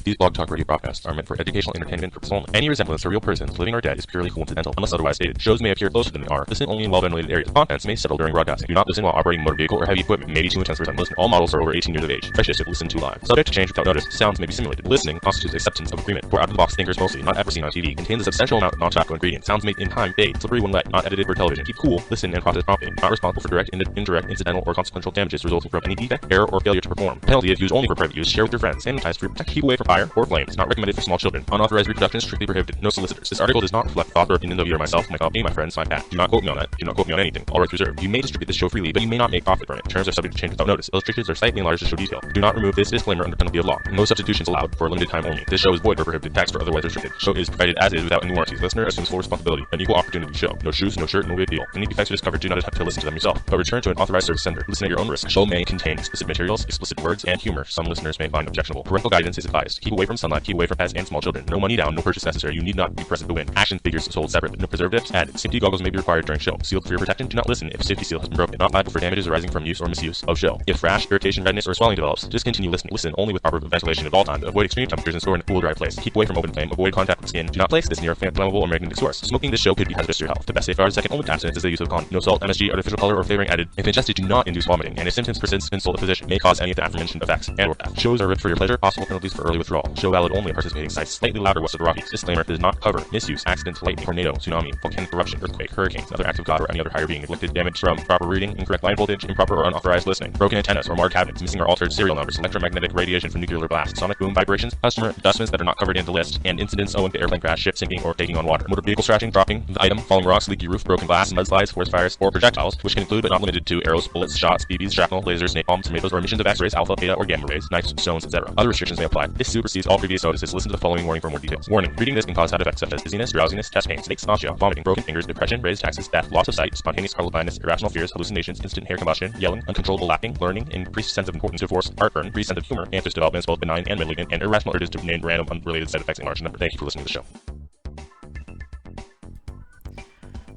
These blog talk radio broadcasts are meant for educational entertainment purposes only. Any resemblance to real persons, living or dead, is purely coincidental, unless otherwise stated. Shows may appear closer than they are. Listen only in well-ventilated areas. Contents may settle during broadcasting. Do not listen while operating a motor vehicle or heavy equipment. May be too intense for some listening. All models are over 18 years of age. Precious if listened to live. Subject to change without notice. Sounds may be simulated. Listening constitutes acceptance of agreement. For out-of-the-box thinkers mostly, not ever seen on TV. Contains a substantial amount of non-tobacco ingredients. Sounds made in time, fade, slippery when wet, not edited for television. Keep cool, listen, and process promptly. Not responsible for direct, indirect, incidental, or consequential damages resulting from any defect, error, or failure to perform. Penalty if used only for private use. Share with your friends. Sanitize to protect. Keep away from fire or flames. Not recommended for small children. Unauthorized reproduction is strictly prohibited. No solicitors. This article does not reflect the thought or opinion of either myself, my company, my friends, my past. Do not quote me on that. Do not quote me on anything. All rights reserved. You may distribute this show freely, but you may not make profit from it. Terms are subject to change without notice. Illustrations are slightly enlarged to show detail. Do not remove this disclaimer under penalty of law. No substitutions allowed for a limited time only. This show is void or prohibited, taxed or otherwise restricted. Show is provided as is without any warranties. Listener assumes full responsibility. An equal opportunity show. No shoes, no shirt, no big deal. Any defects are discovered, do not have to listen to them yourself, but return to an authorized service center. Listen at your own risk. Show may contain explicit materials, explicit words, and humor some listeners may find objectionable. Parental guidance is advised. Keep away from sunlight, keep away from pets and small children. No money down, no purchase necessary. You need not be present to win. Action figures sold separately. No preservatives added. Safety goggles may be required during show. Sealed for your protection. Do not listen if safety seal has been broken. Not liable for damages arising from use or misuse of show. If rash, irritation, redness, or swelling develops, discontinue listening. Listen only with proper ventilation at all times. Avoid extreme temperatures and store in a cool, dry place. Keep away from open flame. Avoid contact with skin. Do not place this near a flammable or magnetic source. Smoking this show could be hazardous to your health. The best safeguard second only to abstinence is the use of condom. No salt, MSG, artificial color, or flavoring added. If ingested, do not induce vomiting. And if symptoms persist, consult a physician. May cause any of the aforementioned effects and/or death. Shows are ripped for your pleasure. Possible penalties for early withdrawal. Show valid only at participating sites slightly louder west of the Rockies. Disclaimer does not cover misuse, accidents, lightning, tornado, tsunami, volcanic eruption, earthquake, hurricanes, other acts of God, or any other higher being inflicted damage from improper reading, incorrect line voltage, improper or unauthorized listening, broken antennas or marred cabinets, missing or altered serial numbers, electromagnetic radiation from nuclear blasts, sonic boom vibrations, customer adjustments that are not covered in the list, and incidents owing to airplane crash, ship sinking, or taking on water. Motor vehicle scratching, dropping the item, falling rocks, leaky roof, broken glass, mudslides, forest fires, or projectiles, which can include but not limited to arrows, bullets, shots, BBs, shrapnel, lasers, napalm, tornadoes, or emissions of X-rays, alpha, beta, or gamma rays, knives, stones, etc. Other restrictions may apply. This supersedes all previous notices. Listen to the following warning for more details. Warning: reading this can cause side effects such as dizziness, drowsiness, chest pain, headaches, nausea, vomiting, broken fingers, depression, raised taxes, death, loss of sight, spontaneous carnal blindness, irrational fears, hallucinations, instant hair combustion, yelling, uncontrollable laughing, learning, increased sense of importance to force, heartburn, increased sense of humor, cancers developments both benign and malignant, and irrational urges to name random unrelated side effects in large number. Thank you for listening to the show.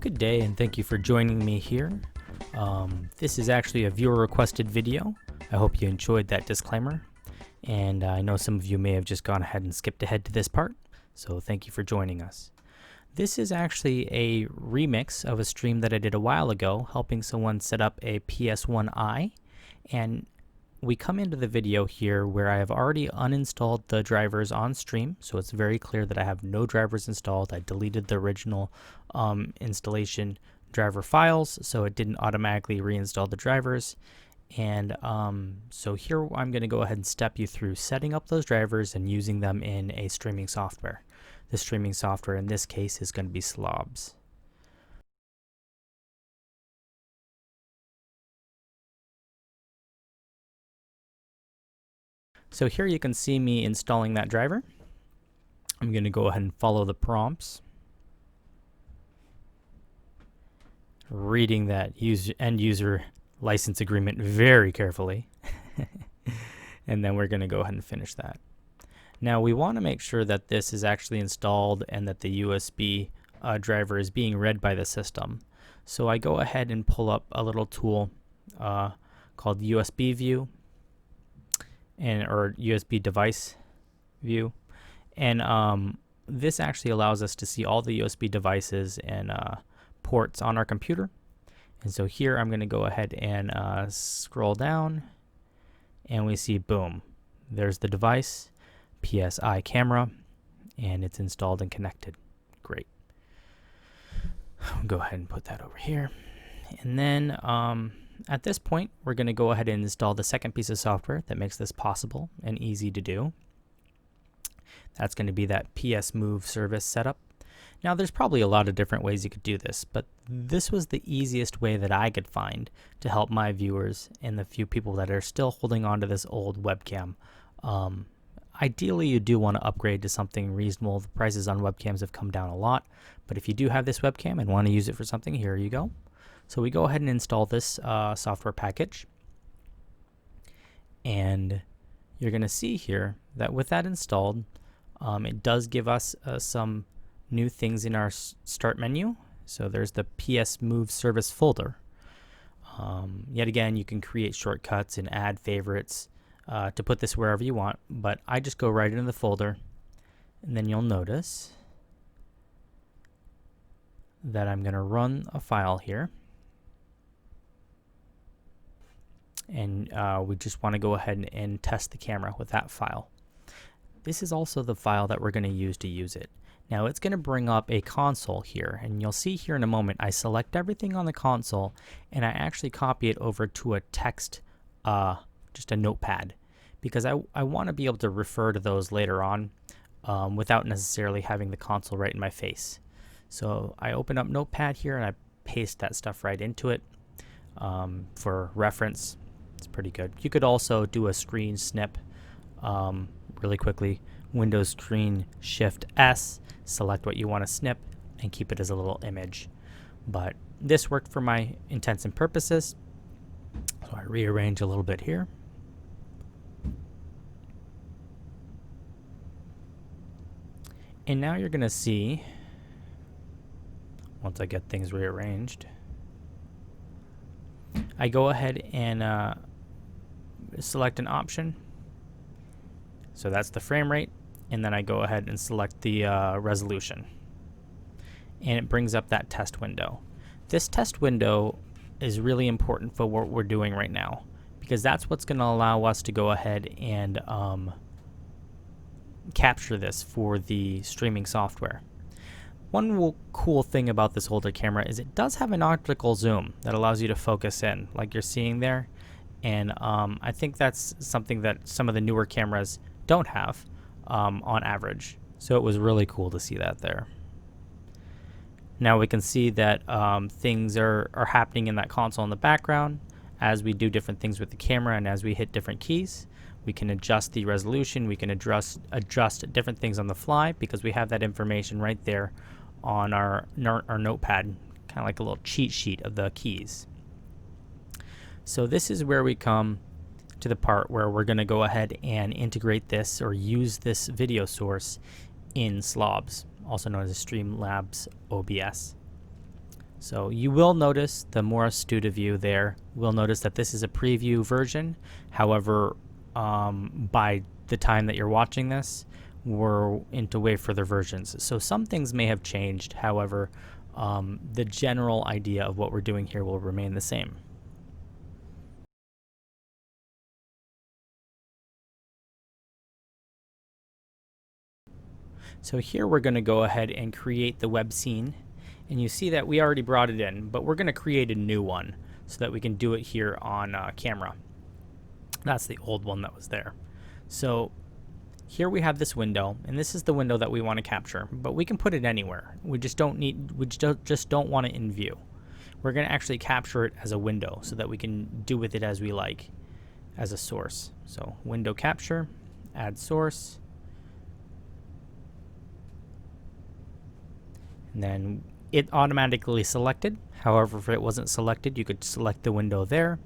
Good day, and thank you for joining me here. This is actually a viewer requested video. I hope you enjoyed that disclaimer, and I know some of you may have just gone ahead and skipped ahead to this part, so thank you for joining us. This is actually a remix of a stream that I did a while ago, helping someone set up a ps1 Eye, and we come into the video here where I have already uninstalled the drivers on stream, so it's very clear that I have no drivers installed. I deleted the original installation driver files, so it didn't automatically reinstall the drivers. And so here I'm going to go ahead and step you through setting up those drivers and using them in a streaming software. The streaming software in this case is going to be Slobs. So here you can see me installing that driver. I'm going to go ahead and follow the prompts, reading that end user license agreement very carefully, and then we're going to go ahead and finish that. Now we want to make sure that this is actually installed and that the USB driver is being read by the system. So I go ahead and pull up a little tool called USB view, or USB device view, and this actually allows us to see all the USB devices and ports on our computer. And so here I'm going to go ahead and scroll down, and we see, boom, there's the device, PSI camera, and it's installed and connected. Great. I'll go ahead and put that over here. And then at this point, we're going to go ahead and install the second piece of software that makes this possible and easy to do. That's going to be that PS Move service setup. Now, there's probably a lot of different ways you could do this, but this was the easiest way that I could find to help my viewers and the few people that are still holding on to this old webcam. Ideally, you do want to upgrade to something reasonable. The prices on webcams have come down a lot, but if you do have this webcam and want to use it for something, here you go. So we go ahead and install this software package, and you're going to see here that with that installed, it does give us some new things in our start menu. So there's the PS Move service folder. Yet again, you can create shortcuts and add favorites to put this wherever you want, but I just go right into the folder, and then you'll notice that I'm going to run a file here. And we just want to go ahead and test the camera with that file. This is also the file that we're going to use it. Now it's going to bring up a console here, and you'll see here in a moment I select everything on the console and I actually copy it over to a text, just a notepad, because I want to be able to refer to those later on without necessarily having the console right in my face. So I open up Notepad here and I paste that stuff right into it for reference. It's pretty good. You could also do a screen snip really quickly. Windows screen Shift S, select what you want to snip, and keep it as a little image. But this worked for my intents and purposes. So I rearrange a little bit here. And now you're going to see, once I get things rearranged, I go ahead and select an option. So that's the frame rate, and then I go ahead and select the resolution. And it brings up that test window. This test window is really important for what we're doing right now, because that's what's going to allow us to go ahead and capture this for the streaming software. One cool thing about this older camera is it does have an optical zoom that allows you to focus in, like you're seeing there. And I think that's something that some of the newer cameras don't have on average. So it was really cool to see that there. Now we can see that things are happening in that console in the background as we do different things with the camera, and as we hit different keys. We can adjust the resolution, we can adjust different things on the fly, because we have that information right there on our notepad, kind of like a little cheat sheet of the keys. So this is where we come to the part where we're going to go ahead and integrate this or use this video source in Slobs, also known as Streamlabs OBS. So you will notice, the more astute of you there will notice that this is a preview version. However, by the time that you're watching this, we're into way further versions. So some things may have changed. However, the general idea of what we're doing here will remain the same. So here we're going to go ahead and create the web scene, and you see that we already brought it in, but we're going to create a new one so that we can do it here on camera. That's the old one that was there. So here we have this window, and this is the window that we want to capture, but we can put it anywhere. We just don't want it in view. We're going to actually capture it as a window so that we can do with it as we like as a source. So window capture, add source, and then it automatically selected. However, if it wasn't selected, you could select the window there.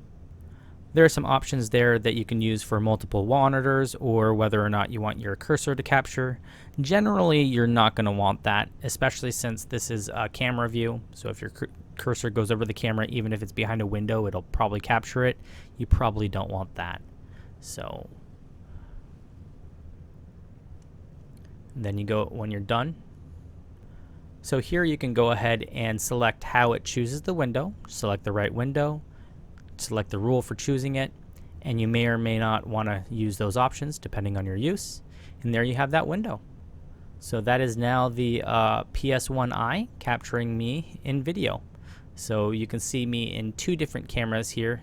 There are some options there that you can use for multiple monitors, or whether or not you want your cursor to capture. Generally, you're not going to want that, especially since this is a camera view. So if your cursor goes over the camera, even if it's behind a window, it'll probably capture it. You probably don't want that. So then you go, when you're done. So here you can go ahead and select how it chooses the window. Select the right window. Select the rule for choosing it, and you may or may not want to use those options depending on your use. And there you have that window. So that is now the ps1 Eye capturing me in video. So you can see me in two different cameras here,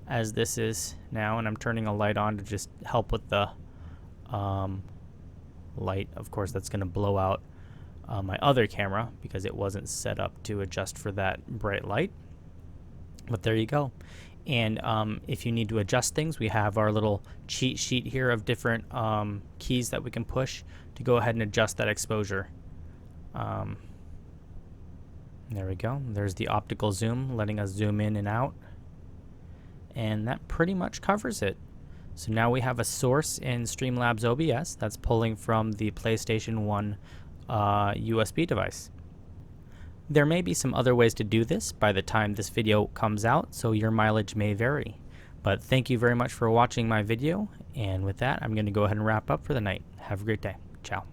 as this is now, and I'm turning a light on to just help with the light. Of course, that's going to blow out my other camera because it wasn't set up to adjust for that bright light. But there you go. And if you need to adjust things, we have our little cheat sheet here of different keys that we can push to go ahead and adjust that exposure. There we go. There's the optical zoom, letting us zoom in and out. And that pretty much covers it. So now we have a source in Streamlabs OBS that's pulling from the PlayStation 1 USB device. There may be some other ways to do this by the time this video comes out, so your mileage may vary. But thank you very much for watching my video, And with that, I'm going to go ahead and wrap up for the night. Have a great day. Ciao.